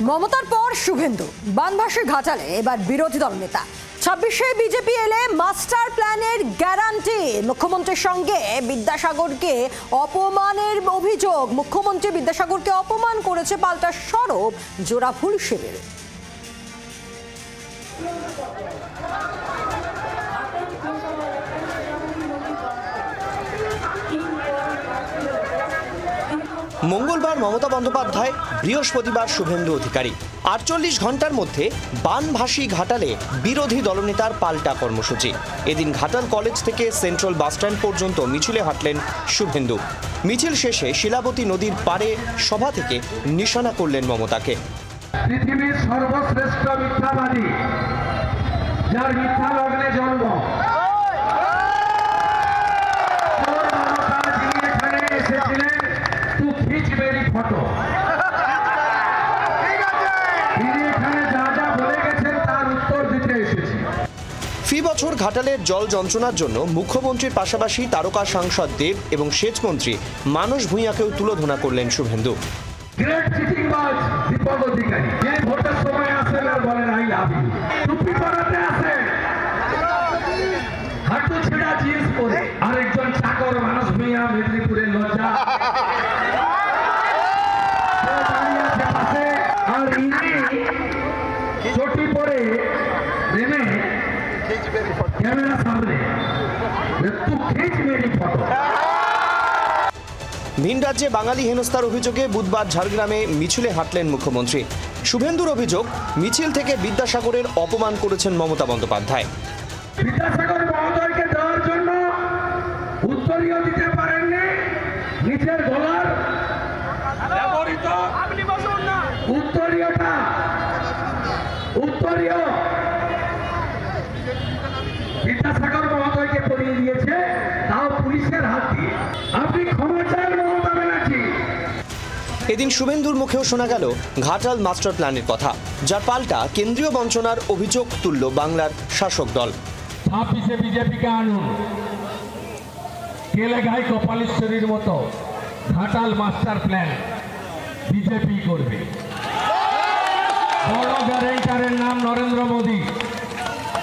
মমতার পর শুভেন্দু বানভাসী ঘাটালে এবার বিরোধী দল নেতা 26শে বিজেপি এলে মাস্টার প্ল্যানের গ্যারান্টি। মুখ্যমন্ত্রীর সঙ্গে বিদ্যাসাগরকে অপমানের অভিযোগ। মুখ্যমন্ত্রী বিদ্যাসাগরকে অপমান করেছে, পাল্টা সরব জোড়াফুল শিবির। মঙ্গলবার মমতা বন্দ্যোপাধ্যায়, বৃহস্পতিবার শুভেন্দু অধিকারী। 48 ঘন্টার মধ্যে বানভাসী ঘাটালে বিরোধী দলনেতার পাল্টা কর্মসূচি। এদিন ঘাটাল কলেজ থেকে সেন্ট্রাল বাসস্ট্যান্ড পর্যন্ত মিছিলে হাঁটলেন শুভেন্দু। মিছিল শেষে শিলাবতী নদীর পাড়ে সভা থেকে নিশানা করলেন মমতাকে। পৃথিবীর সর্বশ্রেষ্ঠ মিথ্যাবাদী, যার মিথ্যা লগ্নে জন্ম, ফটো ফি বছর ঘাটালের জল যন্ত্রণার জন্য মুখ্যমন্ত্রীর পাশাপাশি তারকা সাংসদ দেব এবং সেচ মন্ত্রী মানস ভূঁইয়াকেও তুলোধনা করলেন শুভেন্দু। আরেকজন চাকর মানস ভূঁইয়া মেদিনীপুরের লজ্জা, চটি পরে নেমে ক্যামেরা সামনে ভিন রাজ্যে বাঙালি হেনস্থার অভিযোগে বুধবার ঝাড়গ্রামে মিছিলে হাঁটলেন মুখ্যমন্ত্রী। শুভেন্দুর অভিযোগ, মিছিল থেকে বিদ্যাসাগরের অপমান করেছেন মমতা বন্দ্যোপাধ্যায়। বিদ্যাসাগর মহোদয়কে দেওয়ার জন্য উত্তরীয় দিতে পারেননি, নিজের গলার উত্তরীয় বিদ্যাসাগর মহোদয়কে পরিয়ে দিয়েছে, তাও পুলিশের হাত দিয়ে। আপনি ক্ষমা চান মমতা ব্যানার্জি। এদিন শুভেন্দুর মুখেও শোনা গেল ঘাটাল মাস্টার প্ল্যানের কথা, যার পাল্টা কেন্দ্রীয় বঞ্চনার অভিযোগ তুলল বাংলার শাসক দল। 26শে বিজেপিকে আনুন, কেলেঘাই কপালেশ্বরীর মতো ঘাটাল মাস্টার প্ল্যান বিজেপি করবে। বড় গ্যারেন্টারের নাম নরেন্দ্র মোদী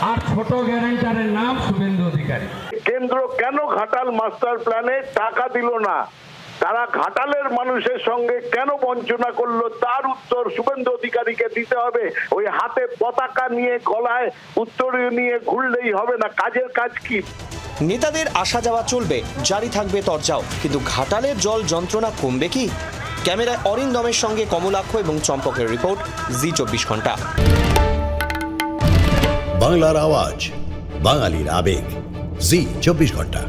আর ছোট গ্যারেন্টারের নাম শুভেন্দু অধিকারী। কেন্দ্র কেন ঘাটাল মাস্টার প্ল্যানে টাকা দিল না, তারা ঘাটালের মানুষের সঙ্গে কেন বঞ্চনা করলো, তার উত্তর শুভেন্দু অধিকারীকে দিতে হবে। ওই হাতে পতাকা নিয়ে গলায় উত্তরীয় নিয়ে ঘুরলেই হবে না, কাজের কাজ কি? নেতাদের আসা যাওয়া চলবে, জারি থাকবে তরজাও, কিন্তু ঘাটালের জল যন্ত্রণা কমবে কি? ক্যামেরায় অরিন্দমের সঙ্গে কমলাক্ষ এবং চম্পকের রিপোর্ট, জি 24 ঘন্টা। বাংলার আওয়াজ, বাঙালির আবেগ, জি 24 ঘন্টা।